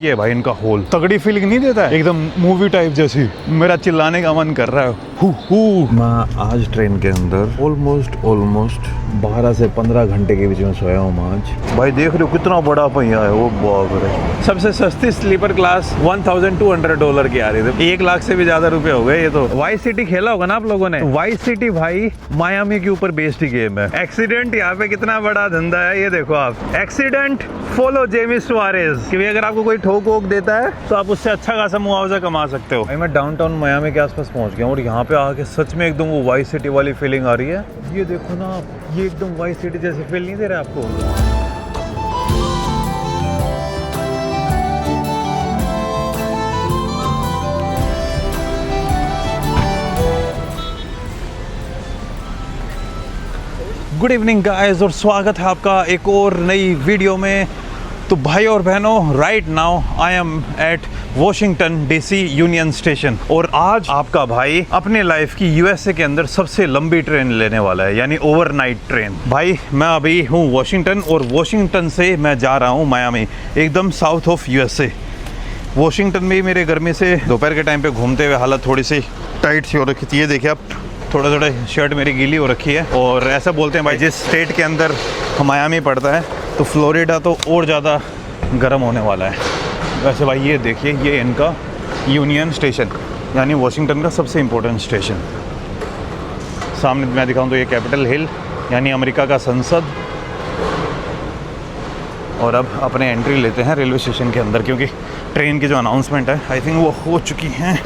ये भाई इनका होल तगड़ी फीलिंग नहीं देता है, एकदम मूवी टाइप जैसी। मेरा चिल्लाने का मन कर रहा है। मैं आज ट्रेन के अंदर ऑलमोस्ट 12 से 15 घंटे के बीच में सोया हूँ आज। भाई देख रहे हो कितना बड़ा पहिया है, वो बाप रे। सबसे सस्ती स्लीपर क्लास $1,200 की आ रही थी। 1 लाख से भी ज्यादा रुपए हो गए ये तो। वाइस सिटी खेला होगा ना आप लोगों ने। वाइस सिटी भाई मायामी के ऊपर बेस्ड गेम है। एक्सीडेंट यहाँ पे कितना बड़ा धंधा है ये देखो आप। एक्सीडेंट फॉलो जेमी सुआरेज कि अगर आपको कोई ठोक वोक देता है तो आप उससे अच्छा खासा मुआवजा कमा सकते हो। भाई मैं डाउनटाउन मायामी के आसपास पहुंच गया हूँ और यहाँ पे आके सच में एकदम वो वाइस सिटी वाली फीलिंग आ रही है। ये देखो ना आप, ये एकदम वाइस सिटी जैसे फील नहीं दे रहा आपको। गुड इवनिंग गाइस और स्वागत है आपका एक और नई वीडियो में। तो भाई और बहनों, right now I am at Washington DC Union Station और आज आपका भाई अपने लाइफ की यूएसए के अंदर सबसे लंबी ट्रेन लेने वाला है, यानी ओवरनाइट ट्रेन। भाई मैं अभी हूँ वॉशिंगटन और वॉशिंगटन से मैं जा रहा हूँ मायामी, एकदम साउथ ऑफ यूएसए। वॉशिंगटन में ही मेरे गर्मी से दोपहर के टाइम पे घूमते हुए हालत थोड़ी सी टाइट सी हो रखी थी। ये देखिए आप, थोड़ा थोड़ा शर्ट मेरी गीली हो रखी है। और ऐसा बोलते हैं भाई जिस स्टेट के अंदर मायामी पड़ता है तो फ्लोरिडा तो और ज़्यादा गर्म होने वाला है। वैसे भाई ये देखिए, ये इनका यूनियन स्टेशन यानी वॉशिंगटन का सबसे इम्पोर्टेंट स्टेशन। सामने मैं दिखाऊं तो ये कैपिटल हिल यानी अमेरिका का संसद। और अब अपने एंट्री लेते हैं रेलवे स्टेशन के अंदर, क्योंकि ट्रेन की जो अनाउंसमेंट है आई थिंक वो हो चुकी हैं।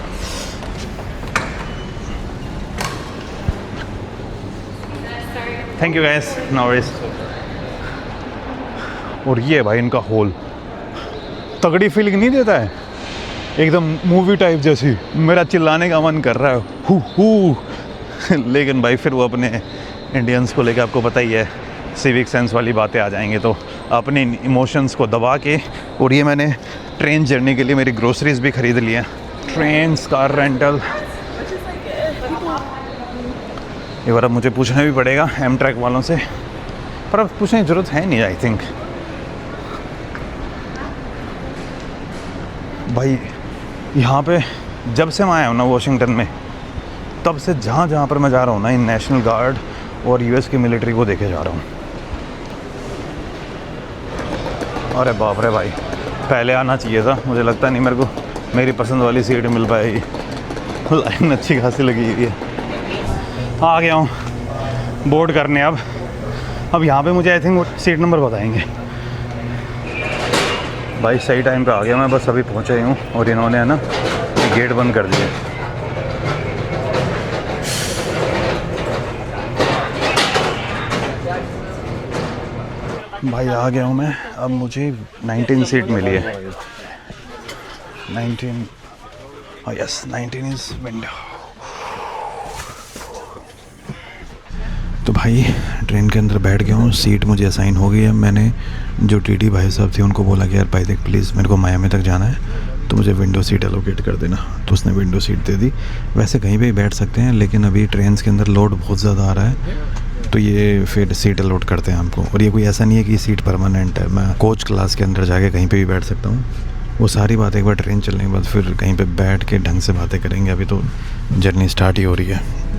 Thank you guys, no worries. और ये भाई इनका होल तगड़ी फीलिंग नहीं देता है, एकदम मूवी टाइप जैसी। मेरा चिल्लाने का मन कर रहा है हु लेकिन भाई फिर वो अपने इंडियंस को लेकर आपको पता ही है, सिविक सेंस वाली बातें आ जाएंगे तो अपने इमोशंस को दबा के। और ये मैंने ट्रेन जर्नी के लिए मेरी ग्रोसरीज भी खरीद ली हैं। Train, car rental. एक बार अब मुझे पूछना भी पड़ेगा एमट्रैक वालों से, पर अब पूछने की ज़रूरत है नहीं आई थिंक। भाई यहाँ पे जब से मैं आया हूँ ना वॉशिंगटन में, तब से जहाँ जहाँ पर मैं जा रहा हूँ ना, इन नेशनल गार्ड और यूएस की मिलिट्री को देखे जा रहा हूँ। अरे बाप रे भाई, पहले आना चाहिए था। मुझे लगता नहीं मेरे को मेरी पसंद वाली सीट मिल पाएगी। लाइन अच्छी खासी लगी हुई है। आ गया हूँ बोर्ड करने। अब यहाँ पे मुझे आई थिंक सीट नंबर बताएंगे। भाई सही टाइम पे आ गया मैं, बस अभी पहुँचा ही हूँ और इन्होंने है ना गेट बंद कर दिए। भाई आ गया हूँ मैं। अब मुझे 19 सीट मिली है। 19, यस 19 इज विंडो। तो भाई ट्रेन के अंदर बैठ गया हूँ, सीट मुझे असाइन हो गई है। मैंने जो टीटी भाई साहब थे उनको बोला कि यार भाई देख प्लीज़ मेरे को मायामी तक जाना है तो मुझे विंडो सीट एलोकेट कर देना। तो उसने विंडो सीट दे दी। वैसे कहीं पे भी बैठ सकते हैं, लेकिन अभी ट्रेन के अंदर लोड बहुत ज़्यादा आ रहा है तो ये फिर सीट अलॉट करते हैं हमको। और ये कोई ऐसा नहीं है कि सीट परमानेंट है, मैं कोच क्लास के अंदर जाके कहीं पर भी बैठ सकता हूँ। वो सारी बात एक बार ट्रेन चलने के बाद फिर कहीं पर बैठ के ढंग से बातें करेंगे। अभी तो जर्नी स्टार्ट ही हो रही है।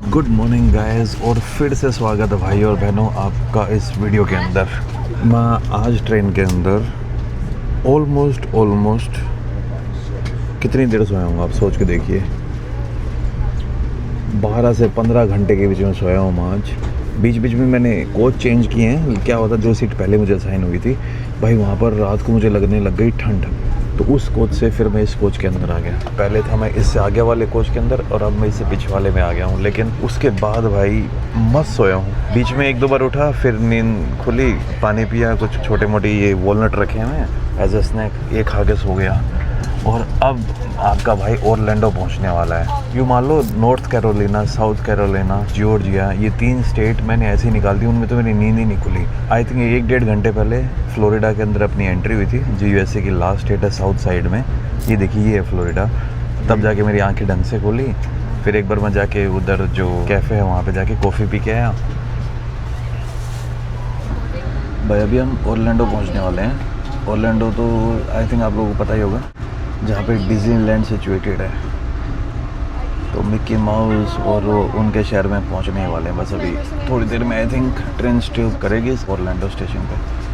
गुड मॉर्निंग गाइस, और फिर से स्वागत है भाई और बहनों आपका इस वीडियो के अंदर। मैं आज ट्रेन के अंदर ऑलमोस्ट कितनी देर सोया हूँ आप सोच के देखिए। 12 से 15 घंटे के बीच में सोया हूँ आज। बीच बीच में मैंने कोच चेंज किए हैं। क्या होता, जो सीट पहले मुझे असाइन हुई थी भाई, वहाँ पर रात को मुझे लगने लग गई ठंड, तो उस कोच से फिर मैं इस कोच के अंदर आ गया। पहले था मैं इससे आगे वाले कोच के अंदर और अब मैं इससे पीछे वाले में आ गया हूँ। लेकिन उसके बाद भाई मस्त सोया हूँ। बीच में 1-2 बार उठा, फिर नींद खुली, पानी पिया, कुछ छोटे मोटे ये वॉलनट रखे हैं एज ए स्नैक, ये खा के सो गया। और अब आपका भाई ओरलैंडो पहुंचने वाला है। यूँ मान लो North Carolina, South Carolina, Georgia, ये 3 स्टेट मैंने ऐसे ही निकाल दी, उनमें तो मेरी नींद ही नहीं खुली। आई थिंक 1-1.5 घंटे पहले फ्लोरिडा के अंदर अपनी एंट्री हुई थी, जो यूएसए की लास्ट स्टेट है साउथ साइड में। ये देखिए, ये है फ्लोरिडा। तब जाके मेरी आंखें ढंग से खोली। फिर एक बार मैं जाके उधर जो कैफ़े है वहाँ पे जाके कॉफ़ी पी के आया। भाई अभी हम ओरलैंडो पहुँचने वाले हैं। ओरलैंडो तो आई थिंक आप लोगों को पता ही होगा, जहाँ पे डिज्नीलैंड सिचुएटेड है। तो मिक्की माउस और उनके शहर में पहुँचने वाले हैं बस अभी थोड़ी देर में। आई थिंक ट्रेन स्टॉप करेगी इस ओरलैंडो स्टेशन पे।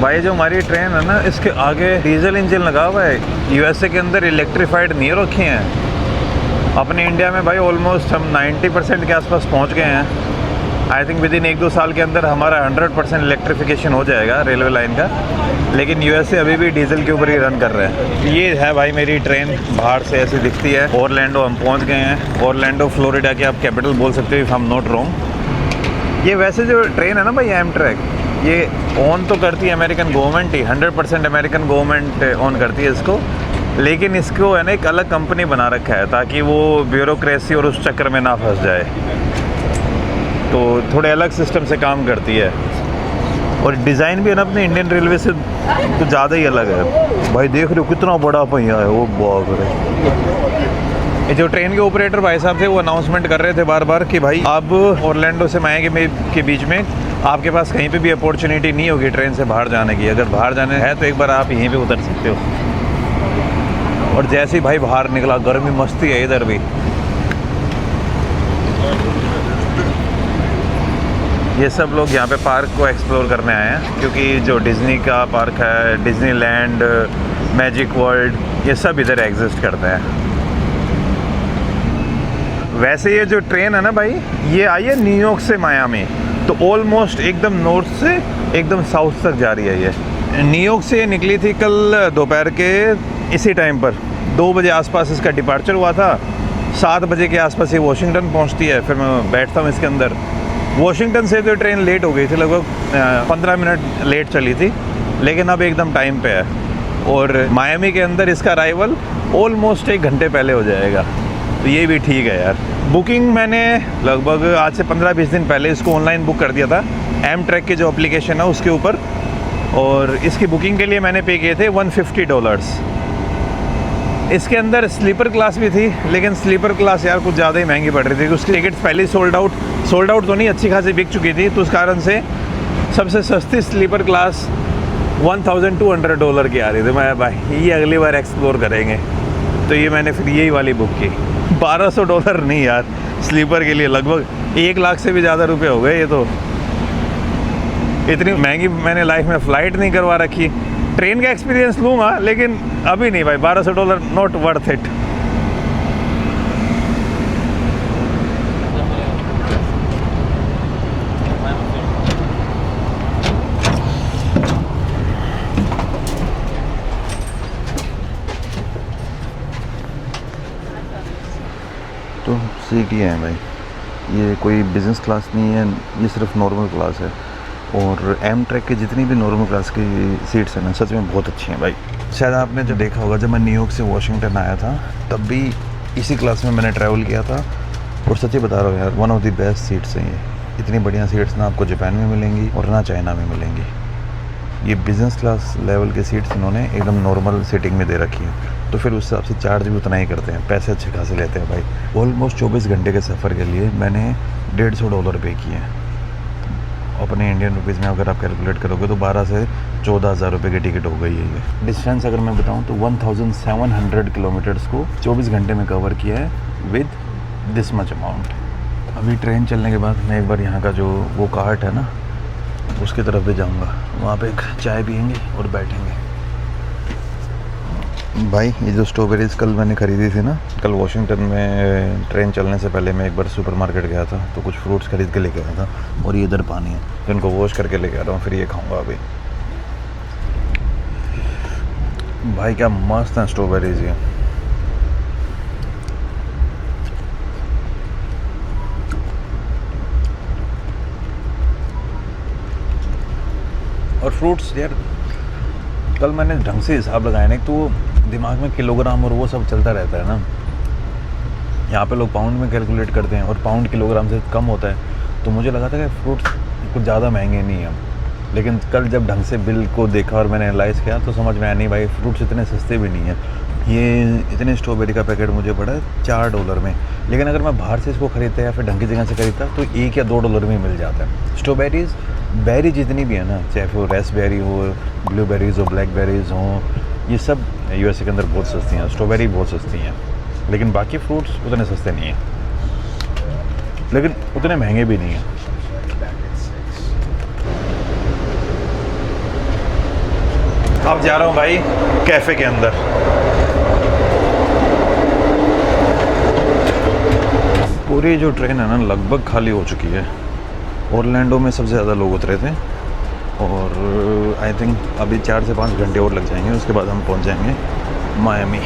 भाई जो हमारी ट्रेन है ना, इसके आगे डीजल इंजन लगा हुआ है। यूएसए के अंदर इलेक्ट्रीफाइड नहीं रखे हैं। अपने इंडिया में भाई ऑलमोस्ट हम 90% के आसपास पहुंच गए हैं। आई थिंक विद इन 1-2 साल के अंदर हमारा 100% इलेक्ट्रिफिकेशन हो जाएगा रेलवे लाइन का। लेकिन यूएसए अभी भी डीजल के ऊपर ही रन कर रहे हैं। ये है भाई मेरी ट्रेन, बाहर से ऐसी दिखती है। ओरलैंडो हम पहुँच गए हैं। ओरलैंडो फ्लोरिडा की आप कैपिटल बोल सकते हो if I am not wrong. ये वैसे जो ट्रेन है ना भाई, एमट्रैक, ये ओन तो करती है अमेरिकन गवर्नमेंट ही, 100% अमेरिकन गवर्नमेंट ओन करती है इसको। लेकिन इसको है ना एक अलग कंपनी बना रखा है ताकि वो ब्यूरोक्रेसी और उस चक्कर में ना फंस जाए। तो थोड़े अलग सिस्टम से काम करती है। और डिज़ाइन भी है ना अपने इंडियन रेलवे से तो ज़्यादा ही अलग है। भाई देख रहे हो कितना बड़ा पहिया है, वो बाप रे। ये जो ट्रेन के ऑपरेटर भाई साहब थे वो अनाउंसमेंट कर रहे थे बार बार कि भाई अब ओरलैंडो से मायामी के बीच में आपके पास कहीं पे भी अपॉर्चुनिटी नहीं होगी ट्रेन से बाहर जाने की। अगर बाहर जाने है तो एक बार आप यहीं पे उतर सकते हो। और जैसे ही भाई बाहर निकला, गर्मी मस्ती है इधर भी। ये सब लोग यहाँ पे पार्क को एक्सप्लोर करने आए हैं, क्योंकि जो डिज़नी का पार्क है, डिज़नीलैंड, मैजिक वर्ल्ड, ये सब इधर एग्जिस्ट करते हैं। वैसे ये जो ट्रेन है ना भाई, ये आई है न्यूयॉर्क से मायामी, तो ऑलमोस्ट एकदम नॉर्थ से एकदम साउथ तक जा रही है। ये न्यूयॉर्क से निकली थी कल दोपहर के इसी टाइम पर 2 बजे आसपास इसका डिपार्चर हुआ था। 7 बजे के आसपास ये वॉशिंगटन पहुंचती है। फिर मैं बैठता हूँ इसके अंदर। वॉशिंगटन से तो ट्रेन लेट हो गई थी, लगभग 15 मिनट लेट चली थी, लेकिन अब एकदम टाइम पे है। और मायामी के अंदर इसका अराइवल ऑलमोस्ट 1 घंटे पहले हो जाएगा, तो ये भी ठीक है यार। बुकिंग मैंने लगभग आज से 15-20 दिन पहले इसको ऑनलाइन बुक कर दिया था, एमट्रैक के जो एप्लीकेशन है उसके ऊपर। और इसकी बुकिंग के लिए मैंने पे किए थे $150। इसके अंदर स्लीपर क्लास भी थी, लेकिन स्लीपर क्लास यार कुछ ज़्यादा ही महंगी पड़ रही थी। उसकी टिकट्स पहले ही सोल्ड आउट तो नहीं, अच्छी खासी बिक चुकी थी। तो उस कारण से सबसे सस्ती स्लीपर क्लास $1,200 की आ रही थी। मैं भाई ये अगली बार एक्सप्लोर करेंगे, तो ये मैंने फिर यही वाली बुक की। $1200 नहीं यार, स्लीपर के लिए लगभग 1 लाख से भी ज़्यादा रुपए हो गए। ये तो इतनी महंगी मैंने लाइफ में फ़्लाइट नहीं करवा रखी। ट्रेन का एक्सपीरियंस लूँगा, लेकिन अभी नहीं भाई, $1200 नॉट वर्थ इट। तो सीट ये है भाई, ये कोई बिज़नेस क्लास नहीं है, ये सिर्फ नॉर्मल क्लास है। और एमट्रैक की जितनी भी नॉर्मल क्लास की सीट्स हैं ना, सच में बहुत अच्छी हैं भाई। शायद आपने जो देखा होगा, जब मैं न्यूयॉर्क से वॉशिंगटन आया था तब भी इसी क्लास में मैंने ट्रैवल किया था। और सच्ची बता रहा हूँ यार, one of the best seats हैं ये। इतनी बढ़िया सीट्स ना आपको जापान में मिलेंगी और ना चाइना में मिलेंगी। ये बिज़नेस क्लास लेवल की सीट्स इन्होंने एकदम नॉर्मल सीटिंग में दे रखी है, तो फिर उस हिसाब से चार्ज भी उतना ही करते हैं, पैसे अच्छे खासे लेते हैं भाई। ऑलमोस्ट 24 घंटे के सफ़र के लिए मैंने $150 पे किए हैं। अपने इंडियन रुपीज़ में अगर आप कैलकुलेट करोगे तो 12 से 14 हज़ार रुपये की टिकट हो गई है ये। डिस्टेंस अगर मैं बताऊँ तो 1700 किलोमीटर्स को 24 घंटे में कवर किया है विद दिस मच अमाउंट। अभी ट्रेन चलने के बाद मैं एक बार यहाँ का जो वो कार्ट है ना, उसकी तरफ भी जाऊँगा, वहाँ पे एक चाय पियेंगे और बैठेंगे। भाई ये जो स्ट्रॉबेरीज़ कल मैंने ख़रीदी थी ना, कल वॉशिंगटन में ट्रेन चलने से पहले मैं एक बार सुपरमार्केट गया था, तो कुछ फ्रूट्स खरीद के लेके आया था। और ये इधर पानी है, तो इनको वॉश करके लेके आ रहा हूँ, फिर ये खाऊंगा अभी। भाई क्या मस्त है स्ट्रॉबेरीज़ ये। और फ्रूट्स यार, कल मैंने ढंग से हिसाब लगाया ना, तो दिमाग में किलोग्राम और वो सब चलता रहता है ना। यहाँ पे लोग पाउंड में कैलकुलेट करते हैं और पाउंड किलोग्राम से कम होता है, तो मुझे लगा था कि फ्रूट्स कुछ ज़्यादा महंगे नहीं हैं। लेकिन कल जब ढंग से बिल को देखा और मैंने एनालाइज़ किया तो समझ में आया, नहीं भाई फ्रूट्स इतने सस्ते भी नहीं हैं। ये इतने स्ट्रॉबेरी का पैकेट मुझे पड़ा $4 में, लेकिन अगर मैं बाहर से इसको ख़रीदता या फिर ढंग की जगह से ख़रीदता तो $1 या $2 में मिल जाता है। स्ट्रॉबेरीज़, बेरी जितनी भी है ना, चाहे वो रेसबेरी हो, ब्लूबेरीज़ हो, ब्लैकबेरीज़ हों, ये सब USA के अंदर बहुत सस्ती हैं। स्ट्रॉबेरी बहुत सस्ती हैं, लेकिन बाकी फ्रूट्स उतने सस्ते नहीं हैं, लेकिन उतने महंगे भी नहीं हैं। अब जा रहा हूँ भाई कैफ़े के अंदर। पूरी जो ट्रेन है ना लगभग खाली हो चुकी है। ओरलैंडो में सबसे ज़्यादा लोग उतरे थे और आई थिंक अभी 4 से 5 घंटे और लग जाएंगे, उसके बाद हम पहुँच जाएंगे मायामी।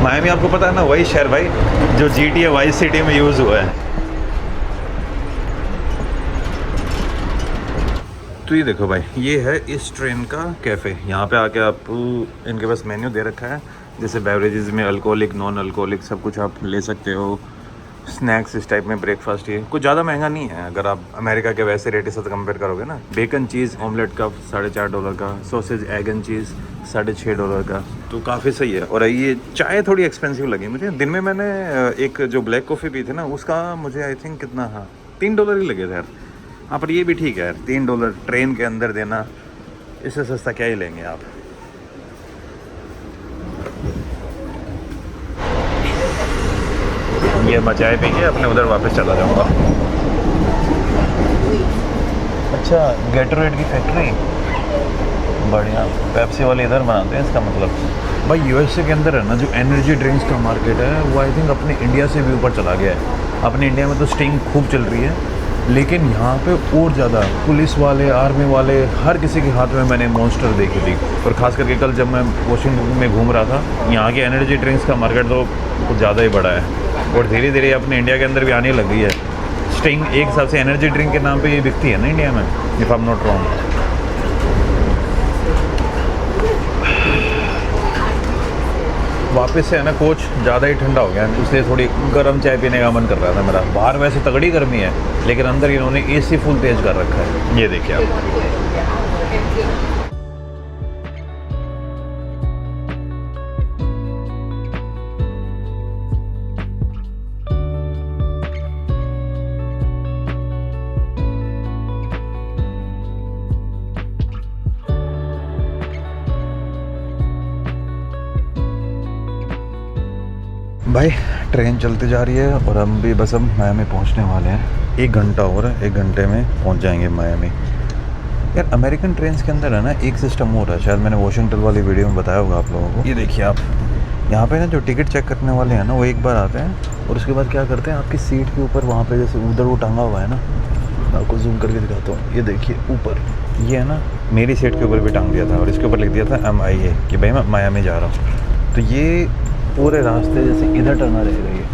मायामी आपको पता है ना, वही शहर भाई जो GTA वाइस सिटी में यूज़ हुआ है। तो ये देखो भाई, ये है इस ट्रेन का कैफ़े। यहाँ पे आके आप, इनके पास मेन्यू दे रखा है, जैसे बेवरेजेस में अल्कोहलिक, नॉन अल्कोहलिक सब कुछ आप ले सकते हो। स्नैक्स इस टाइप में, ब्रेकफास्ट, ये कुछ ज़्यादा महंगा नहीं है अगर आप अमेरिका के वैसे रेट के साथ कंपेयर करोगे ना। बेकन चीज़ ऑमलेट का $4.5 का, सॉसेज एग एंड चीज़ $6.5 का, तो काफ़ी सही है। और ये चाय थोड़ी एक्सपेंसिव लगी मुझे। दिन में मैंने एक जो ब्लैक कॉफ़ी पी थी ना, उसका मुझे आई थिंक कितना, हाँ $3 ही लगे थे यार। हाँ पर ये भी ठीक है यार, $3 ट्रेन के अंदर देना, इससे सस्ता क्या ही लेंगे आप। ये मैं चाय पी के अपने उधर वापस चला जाऊँगा। अच्छा, गैटोरेड की फैक्ट्री, बढ़िया। पेप्सी वाले इधर बनाते हैं, इसका मतलब भाई USA के अंदर है ना जो एनर्जी ड्रिंक्स का मार्केट है, वो आई थिंक अपने इंडिया से भी ऊपर चला गया है। अपने इंडिया में तो स्टिंग खूब चल रही है, लेकिन यहाँ पे और ज़्यादा पुलिस वाले, आर्मी वाले, हर किसी के हाथ में मैंने मॉन्स्टर देखी थी। और ख़ास करके कल जब मैं वॉशिंगटन में घूम रहा था, यहाँ के एनर्जी ड्रिंक्स का मार्केट तो कुछ ज़्यादा ही बड़ा है और धीरे धीरे अपने इंडिया के अंदर भी आने लग गई है। स्टिंग एक हिसाब से एनर्जी ड्रिंक के नाम पे ये बिकती है ना इंडिया में, if I am not wrong. वापस से है ना कोच ज़्यादा ही ठंडा हो गया, इसलिए थोड़ी गर्म चाय पीने का मन कर रहा था मेरा। बाहर वैसे तगड़ी गर्मी है, लेकिन अंदर इन्होंने AC फुल तेज़ कर रखा है। ये देखिए आप। भाई ट्रेन चलती जा रही है और हम भी बस अब मायामी पहुंचने वाले हैं। 1 घंटा और है, 1 घंटे में पहुंच जाएंगे मायामी। यार अमेरिकन ट्रेन्स के अंदर है ना एक सिस्टम हो रहा है, शायद मैंने वॉशिंगटन वाली वीडियो में बताया होगा आप लोगों को। ये देखिए आप, यहाँ पे ना जो टिकट चेक करने वाले हैं ना, वो एक बार आते हैं और उसके बाद क्या करते हैं, आपकी सीट के ऊपर वहाँ पर जैसे उधर वो टांगा हुआ है ना, मैं आपको जूम करके दिखाता हूँ। ये देखिए ऊपर, ये है ना मेरी सीट के ऊपर भी टांग दिया था और इसके ऊपर लिख दिया था MIA कि भाई मैं मायामी जा रहा हूँ। तो ये पूरे रास्ते जैसे इधर टर्ना रहेगा ये,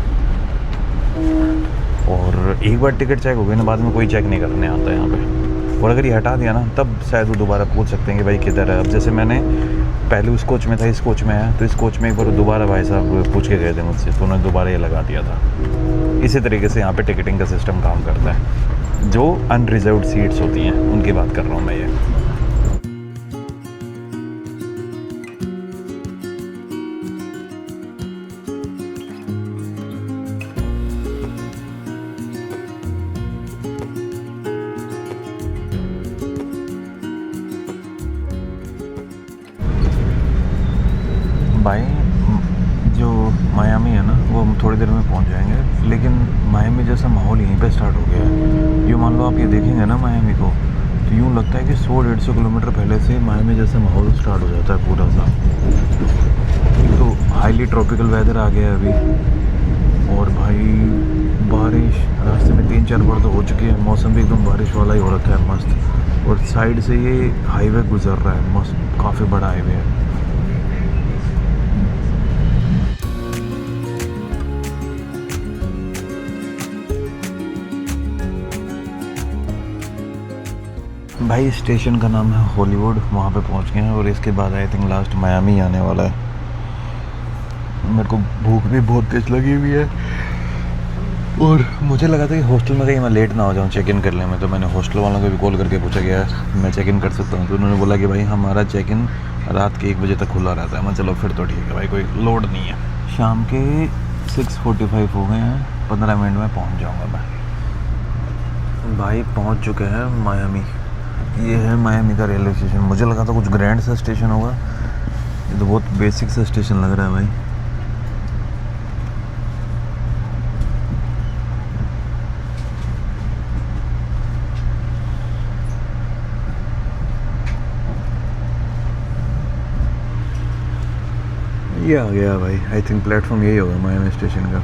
और एक बार टिकट चेक हो गई ना, बाद में कोई चेक नहीं करने आता है यहाँ पे। और अगर ये हटा दिया ना, तब शायद वो दोबारा पूछ सकते हैं कि भाई किधर है। अब जैसे मैंने पहले उस कोच में था, इस कोच में है, तो इस कोच में एक बार दोबारा भाई साहब पूछ के गए थे मुझसे, तो उन्होंने दोबारा ये लगा दिया था। इसी तरीके से यहाँ पे टिकटिंग का सिस्टम काम करता है। जो अनरिजर्व्ड सीट्स होती हैं उनकी बात कर रहा हूँ मैं ये। भाई जो मायामी है ना, वो हम थोड़ी देर में पहुंच जाएंगे, लेकिन मायामी जैसा माहौल यहीं पे स्टार्ट हो गया है। यूँ मान लो आप ये देखेंगे ना मायामी को, तो यूँ लगता है कि 100-150 किलोमीटर पहले से मायामी जैसा माहौल स्टार्ट हो जाता है पूरा सा। तो हाईली ट्रॉपिकल वेदर आ गया है अभी, और भाई बारिश रास्ते में 3-4 बार तो हो चुकी है। मौसम भी एकदम बारिश वाला ही हो रखा है मस्त, और साइड से ये हाईवे गुजर रहा है मस्त, काफ़ी बड़ा हाईवे है। भाई स्टेशन का नाम है हॉलीवुड, वहाँ पे पहुँच गए हैं और इसके बाद आई थिंक लास्ट मायामी आने वाला है। मेरे को भूख भी बहुत तेज लगी हुई है और मुझे लगा था कि हॉस्टल में कहीं मैं लेट ना हो जाऊँ चेक इन करने में, तो मैंने हॉस्टल वालों को भी कॉल करके पूछा गया मैं चेक इन कर सकता हूँ, तो उन्होंने बोला कि भाई हमारा चेक इन रात के 1 बजे तक खुला रहता है। मैं चलो फिर तो ठीक है भाई, कोई लोड नहीं है। शाम के 6:45 हो गए हैं, 15 मिनट में पहुँच जाऊँगा मैं। भाई पहुँच चुके हैं मायामी। ये है मायामी का रेलवे स्टेशन। मुझे लगा था कुछ ग्रैंड सा स्टेशन होगा, ये तो बहुत बेसिक सा स्टेशन लग रहा है भाई। ये आ गया भाई, आई थिंक प्लेटफॉर्म यही होगा मायामी स्टेशन का।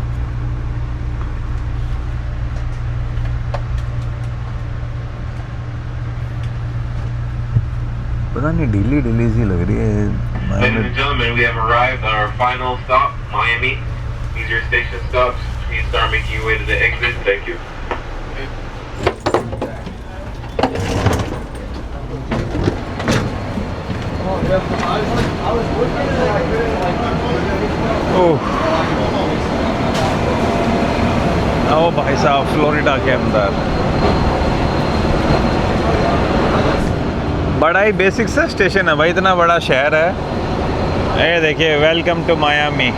पता नहीं ढीली ढीली सी लग रही है। Ladies and gentlemen, we have arrived at our final stop, Miami. These are your station stops. Please start making your way to the exit. Thank you. ओ भाई साहब, फ्लोरिडा के अंदर बड़ा ही बेसिक सा स्टेशन है भाई, इतना बड़ा शहर है। ये देखिए, वेलकम टू मायामी।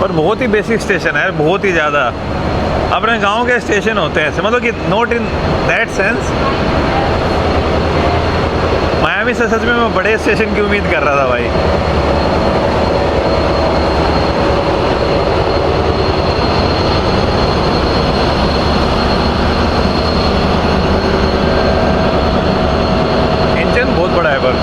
और बहुत ही बेसिक स्टेशन है, बहुत ही ज़्यादा अपने गांव के स्टेशन होते हैं, मतलब कि not in that sense. Miami से सच में मैं बड़े स्टेशन की उम्मीद कर रहा था भाई। इंजन बहुत बड़ा है पर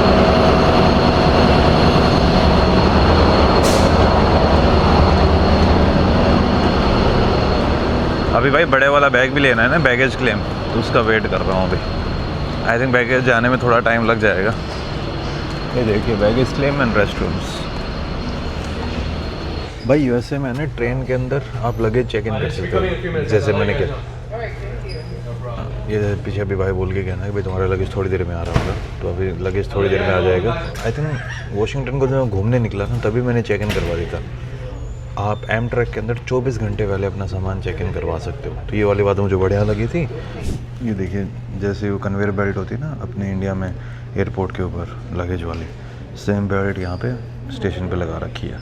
अभी भाई बड़े वाला बैग भी लेना है ना, बैगेज क्लेम, तो उसका वेट कर रहा हूँ अभी। आई थिंक बैगेज जाने में थोड़ा टाइम लग जाएगा। ये देखिए, baggage claim and rest rooms. भाई यूएसए में ना ट्रेन के अंदर आप लगेज चेक इन कर सकते हो, जैसे मैंने किया। ये पीछे अभी भाई बोल के कहना है कि भाई तुम्हारा लगेज थोड़ी देर में आ रहा होगा, तो अभी लगेज थोड़ी देर में आ जाएगा। आई थिंक वॉशिंगटन को जब मैं घूमने निकला था तभी मैंने चेक इन करवा दिया था। आप एम ट्रैक के अंदर 24 घंटे पहले अपना सामान चेक इन करवा सकते हो, तो ये वाली बात मुझे बढ़िया लगी थी। ये देखिए, जैसे वो कन्वेयर बेल्ट होती है ना अपने इंडिया में एयरपोर्ट के ऊपर लगेज वाली, सेम बेल्ट यहाँ पे स्टेशन पे लगा रखी है।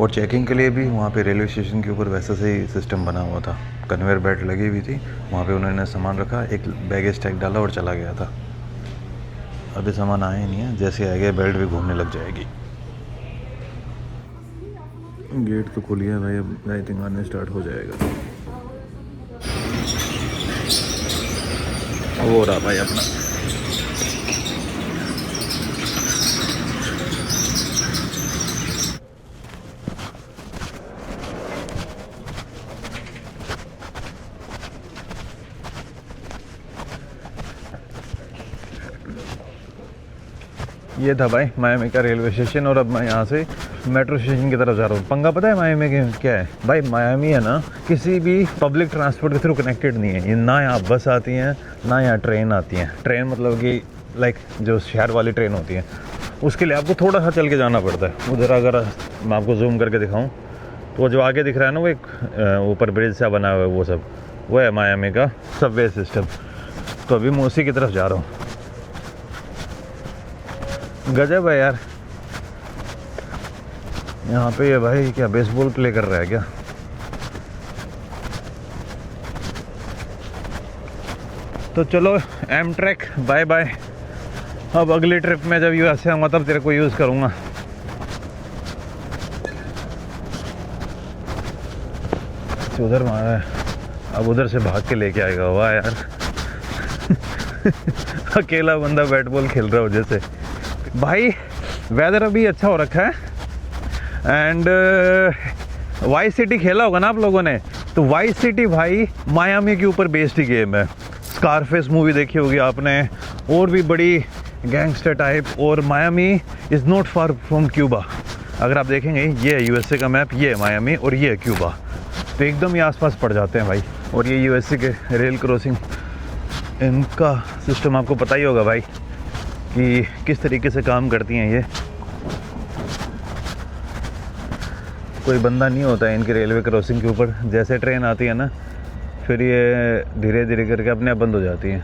और चेकिंग के लिए भी वहाँ पे रेलवे स्टेशन के ऊपर वैसा से ही सिस्टम बना हुआ था, कन्वेयर बेल्ट लगी हुई थी, वहाँ पे उन्होंने सामान रखा, एक बैगेज टैग डाला और चला गया था। अभी सामान आया ही नहीं है, जैसे आएगा बेल्ट भी घूमने लग जाएगी। गेट तो खुल गया भाई, अब आई थिंक आने स्टार्ट हो जाएगा। हो रहा भाई अपना। ये था भाई मायामी का रेलवे स्टेशन, और अब मैं यहाँ से मेट्रो स्टेशन की तरफ जा रहा हूँ। पंगा पता है मायामी के क्या है भाई? मायामी है ना, किसी भी पब्लिक ट्रांसपोर्ट के थ्रू कनेक्टेड नहीं है। ये ना यहाँ बस आती हैं ना यहाँ ट्रेन आती हैं। ट्रेन मतलब कि लाइक जो शहर वाली ट्रेन होती है, उसके लिए आपको थोड़ा सा चल के जाना पड़ता है। उधर अगर मैं आपको जूम करके दिखाऊँ तो जो आगे दिख रहा है ना, वो एक ऊपर ब्रिज सा बना हुआ है, वो है मायामी का सबवे सिस्टम। तो अभी मैं उसी की तरफ जा रहा हूँ। गजब है यार, यहाँ पे ये भाई क्या बेसबॉल प्ले कर रहा है क्या? तो चलो एम ट्रैक बाय बाय। अब अगली ट्रिप में जब यूएसए आऊँगा तब तेरे को यूज़ करूँगा। उधर मारा है, अब उधर से भाग के लेके आएगा। वाह यार अकेला बंदा बैट बॉल खेल रहा हो जैसे। भाई वेदर अभी अच्छा हो रखा है। एंड वाइस सिटी खेला होगा ना आप लोगों ने, तो वाइस सिटी भाई मायामी के ऊपर बेस्ड ही गेम है। स्कारफेस मूवी देखी होगी आपने, और भी बड़ी गैंगस्टर टाइप। और Miami is not far from Cuba. अगर आप देखेंगे, ये है यूएसए का मैप, ये है मायामी और ये है क्यूबा, तो एकदम ही आसपास पड़ जाते हैं भाई। और ये यूएसए के रेल क्रॉसिंग, इनका सिस्टम आपको पता ही होगा भाई कि किस तरीके से काम करती हैं ये। कोई बंदा नहीं होता है इनकी रेलवे क्रॉसिंग के ऊपर। जैसे ट्रेन आती है ना, फिर ये धीरे धीरे करके अपने आप बंद हो जाती है।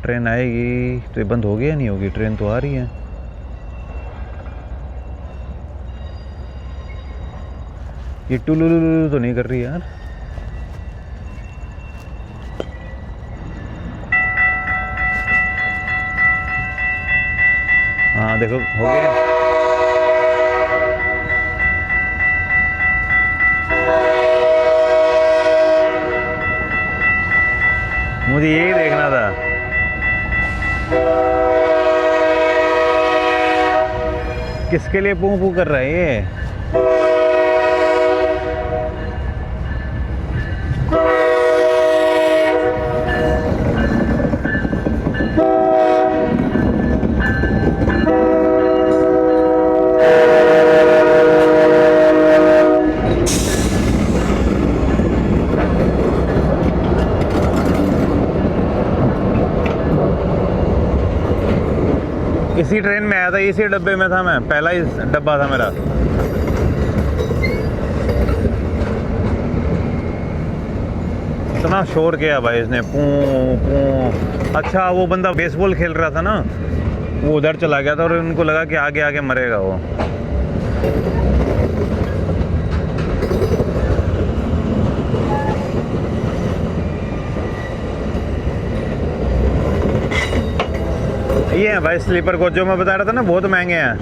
ट्रेन आएगी तो ये बंद होगी या नहीं होगी? ट्रेन तो आ रही है। ये टुलुलुलु तो नहीं कर रही यार। हाँ देखो हो गया। मुझे यही देखना था। किसके लिए पू पू कर रहा है ये? इसी ट्रेन में आया था, इसी डब्बे में था मैं, पहला ही डब्बा था मेरा। इतना शोर किया भाई इसने, पू पू। अच्छा वो बंदा बेसबॉल खेल रहा था ना, वो उधर चला गया था और उनको लगा कि आगे आगे मरेगा वो। ये है भाई स्लीपर कोच, जो मैं बता रहा था ना, बहुत महंगे हैं।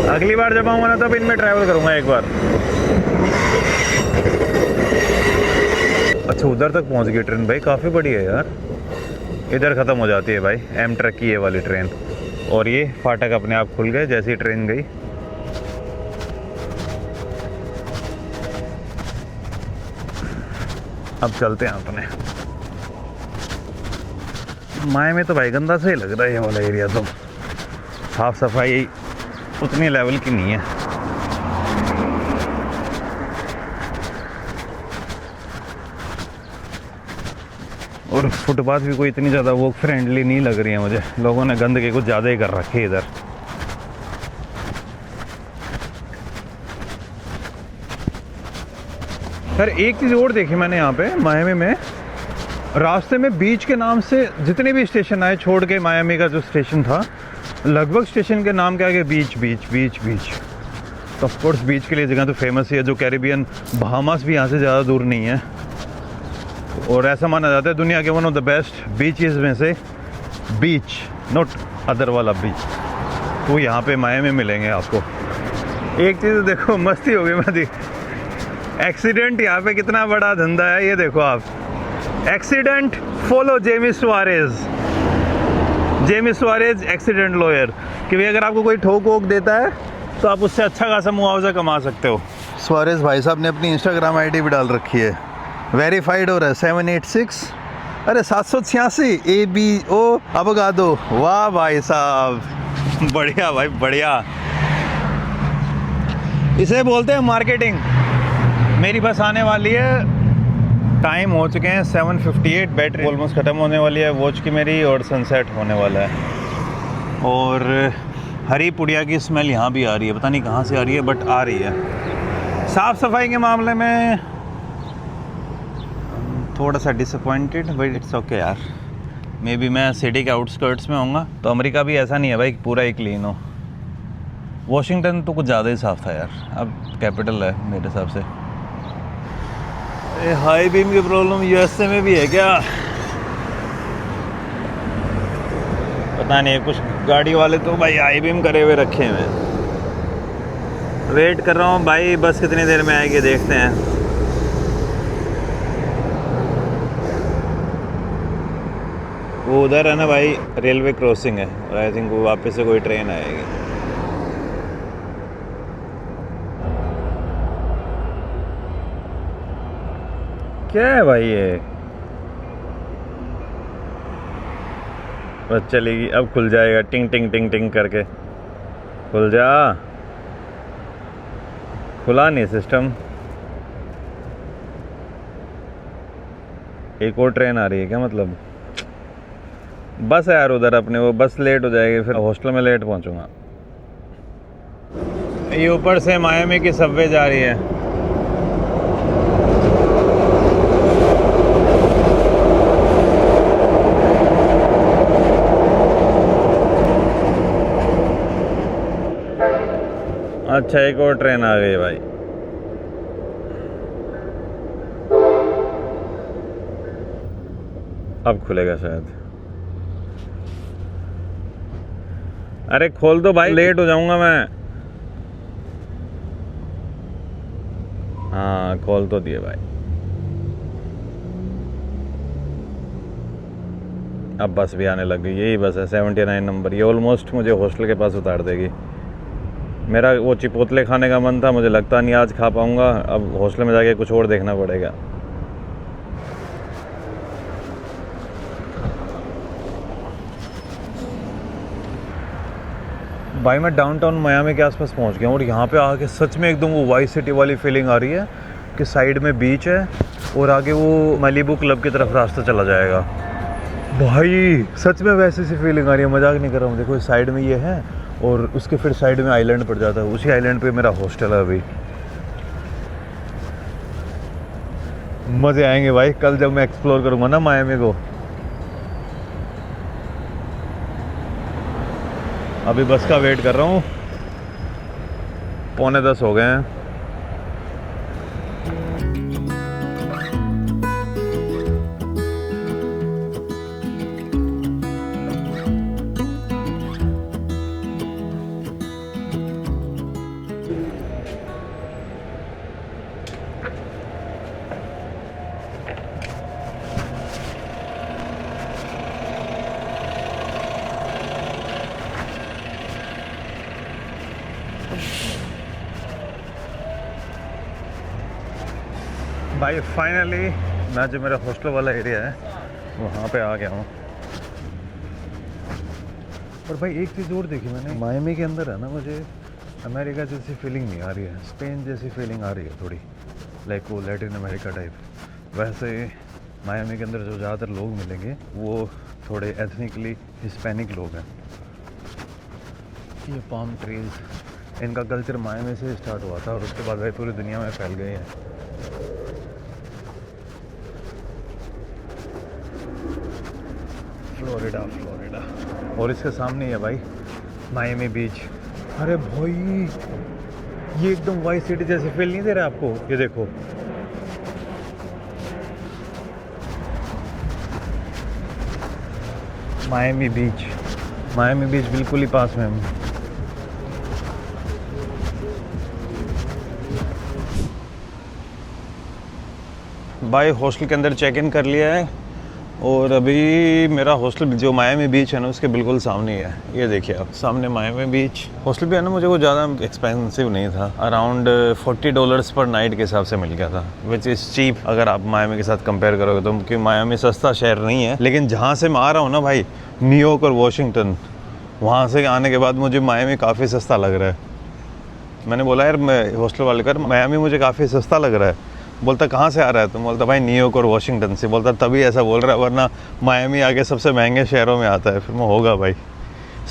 अगली बार जब आऊँगा ना तब इनमें ट्रैवल करूँगा एक बार। अच्छा उधर तक पहुँच गई ट्रेन भाई, काफ़ी बड़ी है यार। इधर ख़त्म हो जाती है भाई एमट्रक की ये वाली ट्रेन। और ये फाटक अपने आप खुल गए जैसे ही ट्रेन गई। अब चलते हैं अपने। माय में तो भाई गंदा से ही लग रहा है ये वाला एरिया, तो साफ सफाई उतनी लेवल की नहीं है। और फुटपाथ भी कोई इतनी ज़्यादा वॉक फ्रेंडली नहीं लग रही है मुझे। लोगों ने गंदगी कुछ ज़्यादा ही कर रखी है इधर। सर एक चीज़ और देखी मैंने यहाँ पे मायामी में, रास्ते में बीच के नाम से जितने भी स्टेशन आए छोड़ के, मायामी का जो स्टेशन था लगभग स्टेशन के नाम के आगे बीच बीच बीच बीच। तो ऑफकोर्स बीच के लिए जगह तो फेमस ही है, जो कैरिबियन बहामास भी यहाँ से ज़्यादा दूर नहीं है। और ऐसा माना जाता है दुनिया के one of the best beaches में से बीच, नॉट अदर वाला बीच, तो यहाँ पे मायामी मिलेंगे आपको। एक चीज़ देखो, मस्ती हो गई मस्ती। एक्सीडेंट यहाँ पे कितना बड़ा धंधा है ये देखो आप। Accident follow Jamie Suarez. Jamie Suarez accident lawyer, कि भाई अगर आपको कोई ठोक वोक देता है तो आप उससे अच्छा खासा मुआवजा कमा सकते हो। सुआरेज भाई साहब ने अपनी इंस्टाग्राम आईडी भी डाल रखी है, वेरीफाइड हो रहा है 786, अरे 786 ABO अबगादो। वाह भाई साहब, बढ़िया भाई बढ़िया। इसे बोलते हैं मार्केटिंग। मेरी बस आने वाली है, टाइम हो चुके हैं 7:58, बैटरी ऑलमोस्ट ख़त्म होने वाली है वॉच की मेरी, और सनसेट होने वाला है। और हरी पुड़िया की स्मेल यहाँ भी आ रही है, पता नहीं कहाँ से आ रही है बट आ रही है। साफ़ सफाई के मामले में थोड़ा सा डिसअपॉइंटेड, बट इट्स ओके यार। मे बी मैं सिटी के आउटस्कर्ट्स में होऊंगा, तो अमेरिका भी ऐसा नहीं है भाई पूरा ही क्लीन हो। वॉशिंगटन तो कुछ ज़्यादा ही साफ़ था यार, अब कैपिटल है मेरे हिसाब से। हाई बीम की प्रॉब्लम यूएसए में भी है क्या? पता नहीं, कुछ गाड़ी वाले तो भाई हाई बीम करे हुए रखे हुए हैं। वेट कर रहा हूँ भाई, बस कितनी देर में आएगी देखते हैं। वो उधर है ना भाई, रेलवे क्रॉसिंग है, और आई थिंक वो वापस से कोई ट्रेन आएगी। क्या है भाई ये? बस चलेगी, अब खुल जाएगा टिंग टिंग टिंग टिंग करके। खुल जा। खुला नहीं सिस्टम। एक और ट्रेन आ रही है क्या? मतलब बस है यार उधर अपने, वो बस लेट हो जाएगी, फिर हॉस्टल में लेट पहुंचूंगा। ये ऊपर से मायामी की सबवे जा रही है। अच्छा एक और ट्रेन आ गई भाई। अब खुलेगा शायद। अरे खोल दो भाई, लेट हो जाऊंगा मैं। हाँ खोल तो दिए भाई। अब बस भी आने लग गई। यही बस है 79 नंबर। ये ऑलमोस्ट मुझे हॉस्टल के पास उतार देगी। मेरा वो चिपोतले खाने का मन था, मुझे लगता नहीं आज खा पाऊंगा। अब हॉस्टल में जाके कुछ और देखना पड़ेगा। भाई मैं डाउनटाउन मियामी के आसपास पहुंच गया हूँ और यहाँ पे आके सच में एकदम वो वाइस सिटी वाली फीलिंग आ रही है कि साइड में बीच है और आगे वो मलिबू क्लब की तरफ रास्ता चला जाएगा। भाई सच में वैसे सी फीलिंग आ रही है, मजाक नहीं कर रहा हूँ। देखो साइड में ये है और उसके फिर साइड में आइलैंड पड़ जाता है। उसी आइलैंड पे मेरा हॉस्टल है अभी। मज़े आएंगे भाई कल जब मैं एक्सप्लोर करूँगा ना मियामी को। अभी बस का वेट कर रहा हूँ। 9:45 हो गए हैं। भाई फाइनली मैं जो मेरा हॉस्टल वाला एरिया है वहाँ पे आ गया हूँ। और भाई एक चीज़ और देखी मैंने, मियामी के अंदर है ना, मुझे अमेरिका जैसी फीलिंग नहीं आ रही है, स्पेन जैसी फीलिंग आ रही है थोड़ी, लाइक वो लैटिन अमेरिका टाइप। वैसे मियामी के अंदर जो ज़्यादातर लोग मिलेंगे वो थोड़े एथनिकली हिस्पैनिक लोग हैं। ये पाम ट्रीज, इनका कल्चर मियामी से स्टार्ट हुआ था और उसके बाद भाई पूरी दुनिया में फैल गए हैं। फ्लोरिडा और इसके सामने है भाई मियामी बीच। अरे भाई ये एकदम वाइस सिटी जैसे फील नहीं दे रहा आपको? ये देखो मियामी बीच बिल्कुल ही पास में है। भाई हॉस्टल के अंदर चेक इन कर लिया है और अभी मेरा हॉस्टल जो मियामी बीच है ना उसके बिल्कुल सामने ही है। ये देखिए आप सामने मियामी बीच। हॉस्टल भी है ना, मुझे वो ज़्यादा एक्सपेंसिव नहीं था, अराउंड $40 पर नाइट के हिसाब से मिल गया था, विच इज़ चीप अगर आप मियामी के साथ कंपेयर करोगे तो। क्योंकि मियामी सस्ता शहर नहीं है, लेकिन जहाँ से मैं आ रहा हूँ ना भाई, न्यूयॉर्क और वॉशिंगटन, वहाँ से आने के बाद मुझे मियामी काफ़ी सस्ता लग रहा है। मैंने बोला यार मैं हॉस्टल वाले कर, मियामी मुझे काफ़ी सस्ता लग रहा है। बोलता कहाँ से आ रहा है तुम? बोलता भाई न्यूयॉर्क और वॉशिंगटन से। बोलता तभी ऐसा बोल रहा है, वरना मियामी आगे सबसे महंगे शहरों में आता है। फिर मैं होगा भाई,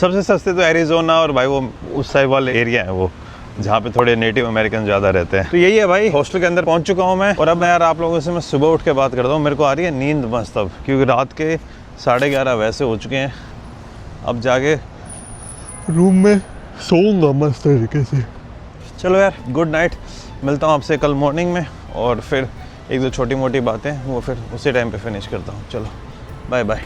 सबसे सस्ते तो एरिज़ोना और भाई वो उस साइड वाले एरिया है वो जहाँ पे थोड़े नेटिव अमेरिकन ज़्यादा रहते हैं। तो यही है भाई, हॉस्टल के अंदर पहुँच चुका हूँ मैं। और अब मैं यार आप लोगों से मैं सुबह उठ के बात करता हूँ। मेरे को आ रही है नींद मस्त अब, क्योंकि रात के 11:30 वैसे हो चुके हैं। अब जाके रूम में सोऊंगा मस्त तरीके से। चलो यार गुड नाइट, मिलता हूँ आपसे कल मॉर्निंग में और फिर एक दो छोटी मोटी बातें वो फिर उसी टाइम पे फिनिश करता हूँ। चलो बाय बाय।